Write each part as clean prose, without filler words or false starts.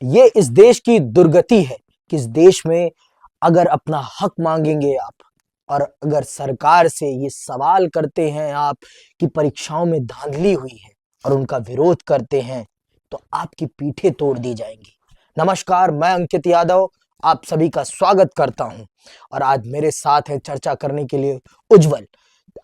ये इस देश की दुर्गति है कि इस देश में अगर अपना हक मांगेंगे आप और अगर सरकार से ये सवाल करते हैं आप कि परीक्षाओं में धांधली हुई है और उनका विरोध करते हैं तो आपकी पीठें तोड़ दी जाएंगी। नमस्कार, मैं अंकित यादव आप सभी का स्वागत करता हूं और आज मेरे साथ है चर्चा करने के लिए उज्जवल।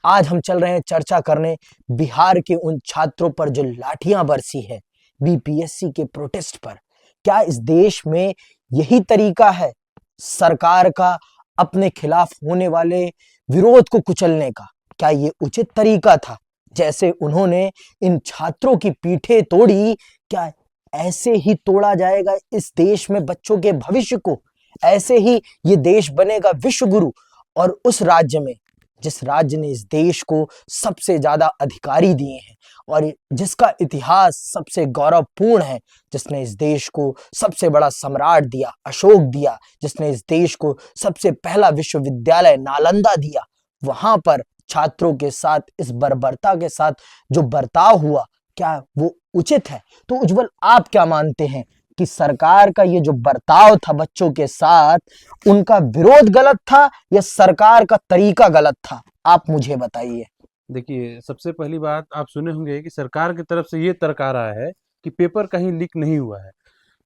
आज हम चल रहे हैं चर्चा करने बिहार के उन छात्रों पर जो लाठियां बरसी है बीपीएससी के प्रोटेस्ट पर। क्या इस देश में यही तरीका है सरकार का अपने खिलाफ होने वाले विरोध को कुचलने का? क्या ये उचित तरीका था जैसे उन्होंने इन छात्रों की पीठें तोड़ी? क्या ऐसे ही तोड़ा जाएगा इस देश में बच्चों के भविष्य को? ऐसे ही ये देश बनेगा विश्व गुरु? और उस राज्य में जिस राज्य ने इस देश को सबसे ज्यादा अधिकारी दिए हैं और जिसका इतिहास सबसे गौरवपूर्ण है, जिसने इस देश को सबसे बड़ा सम्राट दिया अशोक दिया, जिसने इस देश को सबसे पहला विश्वविद्यालय नालंदा दिया, वहां पर छात्रों के साथ इस बर्बरता के साथ जो बर्ताव हुआ, क्या वो उचित है? तो उज्जवल, आप क्या मानते हैं कि सरकार का ये जो बर्ताव था बच्चों के साथ, उनका विरोध गलत था या सरकार का तरीका गलत था? आप मुझे बताइए। देखिए, सबसे पहली बात आप सुने होंगे कि सरकार की तरफ से ये तर्क आ रहा है कि पेपर कहीं लीक नहीं हुआ है।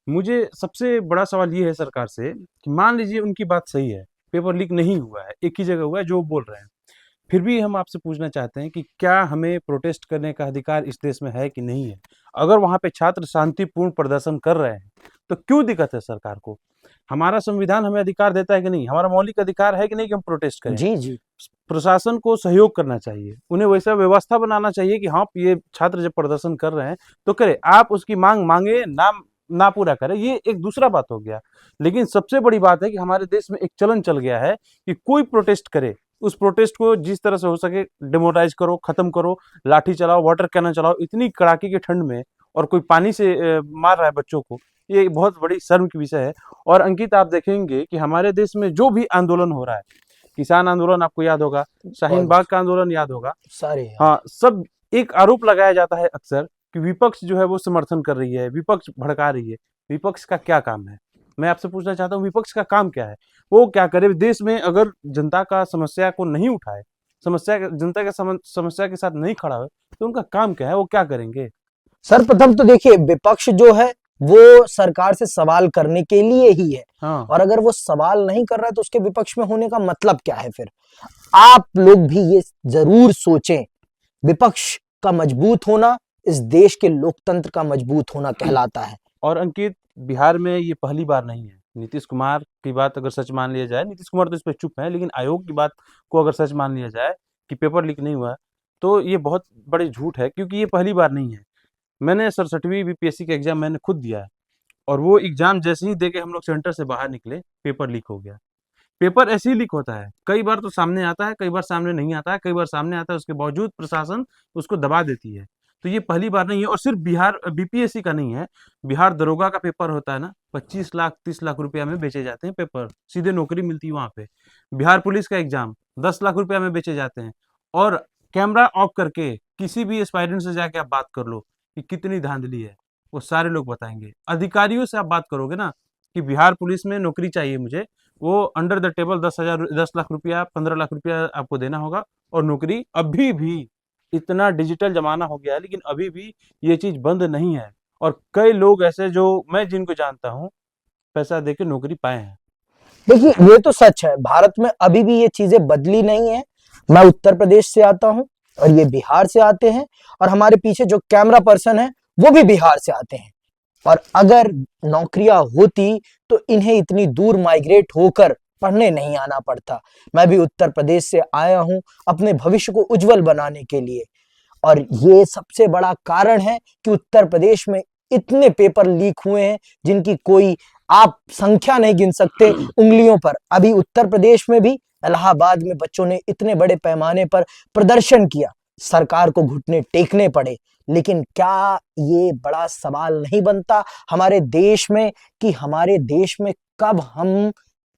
मुझे सबसे बड़ा सवाल ये है सरकार से कि मान लीजिए उनकी बात सही है, पेपर लीक नहीं हुआ है, एक ही जगह हुआ है जो वो बोल रहे हैं। फिर भी हम आपसे पूछना चाहते हैं कि क्या हमें प्रोटेस्ट करने का अधिकार इस देश में है कि नहीं है? अगर वहाँ पे छात्र शांतिपूर्ण प्रदर्शन कर रहे हैं, तो क्यों दिक्कत है सरकार को? हमारा संविधान हमें अधिकार देता है कि नहीं? हमारा मौलिक अधिकार है कि नहीं कि हम प्रोटेस्ट करें? जी जी। प्रशासन को सहयोग करना चाहिए, उन्हें वैसा व्यवस्था बनाना चाहिए कि हाँ, ये छात्र जब प्रदर्शन कर रहे हैं तो करे, आप उसकी मांग मांगे ना ना पूरा करें, ये एक दूसरा बात हो गया। लेकिन सबसे बड़ी बात है कि हमारे देश में एक चलन चल गया है कि कोई प्रोटेस्ट करे, उस प्रोटेस्ट को जिस तरह से हो सके डिमोटाइज करो, खत्म करो, लाठी चलाओ, वाटर कैनन चलाओ, इतनी कड़ाके की ठंड में, और कोई पानी से मार रहा है बच्चों को। ये बहुत बड़ी शर्म की विषय है। और अंकित, आप देखेंगे कि हमारे देश में जो भी आंदोलन हो रहा है, किसान आंदोलन आपको याद होगा, शाहीन बहुत बाग का आंदोलन याद होगा, सारे याद हाँ, सब एक आरोप लगाया जाता है अक्सर कि विपक्ष जो है वो समर्थन कर रही है, विपक्ष भड़का रही है। विपक्ष का क्या काम है? मैं आपसे पूछना चाहता हूँ, विपक्ष का काम क्या है? वो क्या करे देश में? अगर जनता का समस्या को नहीं उठाए, जनता के समस्या के साथ नहीं खड़ा हो, तो उनका काम क्या है? वो क्या करेंगे? सर्वप्रथम तो देखिए, विपक्ष जो है वो सरकार से सवाल करने के लिए ही है। हाँ, और अगर वो सवाल नहीं कर रहा है तो उसके विपक्ष में होने का मतलब क्या है? फिर आप लोग भी ये जरूर सोचें, विपक्ष का मजबूत होना इस देश के लोकतंत्र का मजबूत होना कहलाता है। और अंकित, बिहार में ये पहली बार नहीं है। नीतीश कुमार की बात अगर सच मान लिया जाए, नीतीश कुमार तो इस पे चुप है, लेकिन आयोग की बात को अगर सच मान लिया जाए कि पेपर लीक नहीं हुआ, तो ये बहुत बड़ी झूठ है, क्योंकि ये पहली बार नहीं है। मैंने 67वीं बीपीएससी का एग्जाम मैंने खुद दिया है, और वो एग्जाम जैसे ही देके हम लोग सेंटर से बाहर निकले, पेपर लीक हो गया। पेपर ऐसे ही लीक होता है, कई बार तो सामने आता है, कई बार सामने नहीं आता है, कई बार सामने आता है, उसके बावजूद प्रशासन उसको दबा देती है। तो ये पहली बार नहीं है। और सिर्फ बिहार बीपीएससी का नहीं है, बिहार दरोगा का पेपर होता है ना, 25 लाख 30 लाख रुपया में बेचे जाते हैं पेपर, सीधे नौकरी मिलती है वहां पे। बिहार पुलिस का एग्जाम 10 लाख रुपया में बेचे जाते हैं। और कैमरा ऑफ करके किसी भी एस्पायरेंट से जाके आप बात कर लो कि कितनी धांधली है, वो सारे लोग बताएंगे। अधिकारियों से आप बात करोगे ना कि बिहार पुलिस में नौकरी चाहिए मुझे, वो अंडर द टेबल 10 लाख रुपया 15 लाख रुपया आपको देना होगा, और नौकरी अभी भी, इतना डिजिटल जमाना हो गया है लेकिन अभी भी ये चीज बंद नहीं है। और कई लोग ऐसे जो मैं जिनको जानता हूँ, पैसा देके नौकरी पाए हैं। देखिए, ये तो सच है, भारत में अभी भी ये चीजें बदली नहीं है। मैं उत्तर प्रदेश से आता हूं और ये बिहार से आते हैं, और हमारे पीछे जो कैमरा पर्सन है वो भी बिहार से आते हैं। और अगर नौकरियां होती तो इन्हें इतनी दूर माइग्रेट होकर पढ़ने नहीं आना पड़ता। मैं भी उत्तर प्रदेश से आया हूं अपने भविष्य को उज्जवल बनाने के लिए, और ये सबसे बड़ा कारण है कि उत्तर प्रदेश में इतने पेपर लीक हुए हैं जिनकी कोई आप संख्या नहीं गिन सकते उंगलियों पर। अभी उत्तर प्रदेश में भी इलाहाबाद में बच्चों ने इतने बड़े पैमाने पर प्रदर्शन किया, सरकार को घुटने टेकने पड़े। लेकिन क्या ये बड़ा सवाल नहीं बनता हमारे देश में कि हमारे देश में कब हम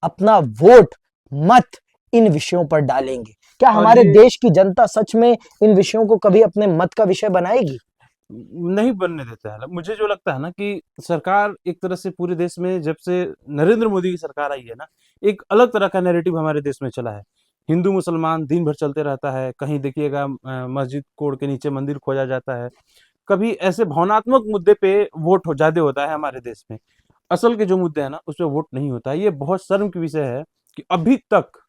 अपना वोट मत इन विषयों पर डालेंगे? क्या और हमारे देश की जनता सच में इन विषयों को कभी अपने मत का विषय बनाएगी? नहीं बनने देता है। मुझे जो लगता है ना कि सरकार एक तरह से पूरे देश में जब से नरेंद्र मोदी की सरकार आई है ना, एक अलग तरह का नैरेटिव हमारे देश में चला है। हिंदू मुसलमान दिन भर चलते रहता है, कहीं देखिएगा मस्जिद कोड के नीचे मंदिर खोजा जाता है। कभी ऐसे भावनात्मक मुद्दे पे वोट हो ज़्यादा होता है हमारे देश में। असल के जो मुद्दे हैं ना, उस पे वोट नहीं होता है। ये बहुत शर्म की विषय है कि अभी तक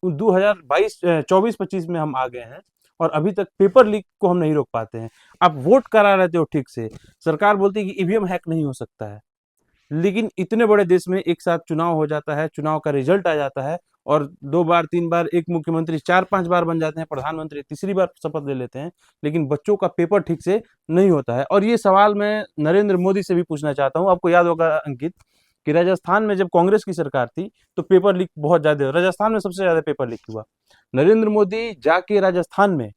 2022 24-25 में हम आ गए हैं और अभी तक पेपर लीक को हम नहीं रोक पाते हैं। आप वोट करा लेते हो ठीक से, सरकार बोलती है कि ईवीएम हैक नहीं हो सकता है, लेकिन इतने बड़े देश में एक साथ चुनाव हो जाता है, चुनाव का रिजल्ट आ जाता है और 2 बार 3 बार एक मुख्यमंत्री 4-5 बार बन जाते हैं, प्रधानमंत्री तीसरी बार शपथ ले लेते हैं, लेकिन बच्चों का पेपर ठीक से नहीं होता है। और ये सवाल मैं नरेंद्र मोदी से भी पूछना चाहता हूँ। आपको याद होगा अंकित कि राजस्थान में जब कांग्रेस की सरकार थी तो पेपर लीक बहुत ज्यादा, राजस्थान में सबसे ज्यादा पेपर लीक हुआ। नरेंद्र मोदी जाके राजस्थान में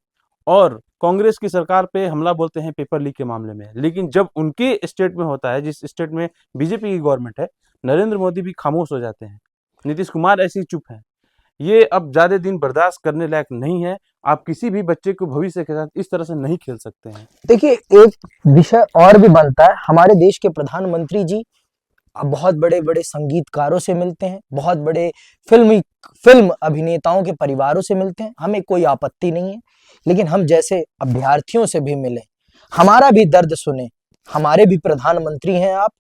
और कांग्रेस की सरकार पे हमला बोलते हैं पेपर लीक के मामले में, लेकिन जब उनके स्टेट में होता है, जिस स्टेट में बीजेपी की गवर्नमेंट है, नरेंद्र मोदी भी खामोश हो जाते हैं, नीतीश कुमार ऐसे ही चुप हैं। ये अब ज्यादा दिन बर्दाश्त करने लायक नहीं है। आप किसी भी बच्चे को भविष्य के साथ इस तरह से नहीं खेल सकते हैं। देखिए, एक विषय और भी बनता है। हमारे देश के प्रधानमंत्री जी अब बहुत बड़े-बड़े संगीतकारों से मिलते हैं, बहुत बड़े फिल्म अभिनेताओं के परिवारों से मिलते हैं, हमें कोई आपत्ति नहीं है। लेकिन हम जैसे अभ्यर्थियों से भी मिलें, हमारा भी दर्द सुनें। हमारे भी प्रधानमंत्री हैं आप,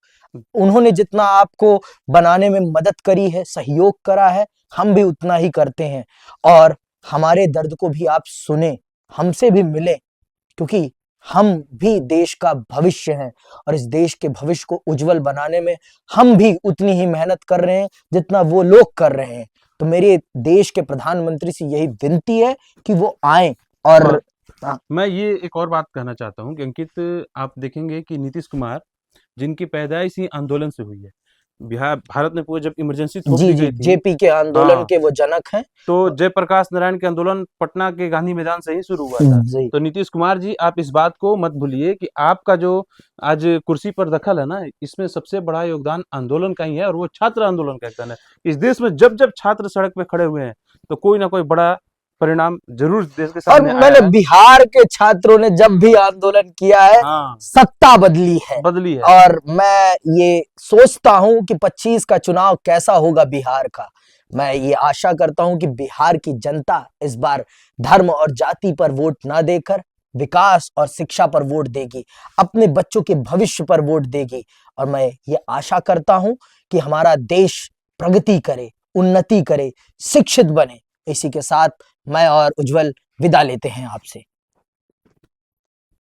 उन्होंने जितना आपको बनाने में मदद करी है, सहयोग करा है, हम भी उतना ही करते हैं। और हमारे दर्द को भी आप सुनें, हमसे भी मिलें, क्योंकि हम भी देश का भविष्य हैं और इस देश के भविष्य को उज्जवल बनाने में हम भी उतनी ही मेहनत कर रहे हैं जितना वो लोग कर रहे हैं। तो मेरे देश के प्रधानमंत्री से यही विनती है कि वो आएं और मैं ये एक और बात कहना चाहता हूँ कि अंकित, आप देखेंगे कि नीतीश कुमार जिनकी पैदाइश ही आंदोलन से हुई है, बिहार भारत में पूरे जब इमरजेंसी थोप जी दी जी गई थी, जेपी के आंदोलन हाँ, के वो जनक हैं। तो जयप्रकाश नारायण के आंदोलन पटना के गांधी मैदान से ही शुरू हुआ था। जी तो नीतीश कुमार जी, आप इस बात को मत भूलिए कि आपका जो आज कुर्सी पर दखल है ना, इसमें सबसे बड़ा योगदान आंदोलन का ही है और वो छात्र आंदोलन का योगदान है। इस देश में जब जब छात्र सड़क पे खड़े हुए हैं तो कोई ना कोई बड़ा परिणाम जरूर देश के और सामने आया मैंने है। बिहार के छात्रों ने जब भी आंदोलन किया है, हाँ, सत्ता बदली है। बदली है। और मैं ये सोचता हूं कि 25 का चुनाव कैसा होगा बिहार का। मैं ये आशा करता हूं कि बिहार की जनता इस बार धर्म और जाति पर वोट ना देकर विकास और शिक्षा पर वोट देगी, अपने बच्चों के भविष्य पर वोट देगी। और मैं ये आशा करता हूं कि हमारा देश प्रगति करे, उन्नति करे, शिक्षित बने। इसी के साथ मैं और उज्जवल विदा लेते हैं आपसे।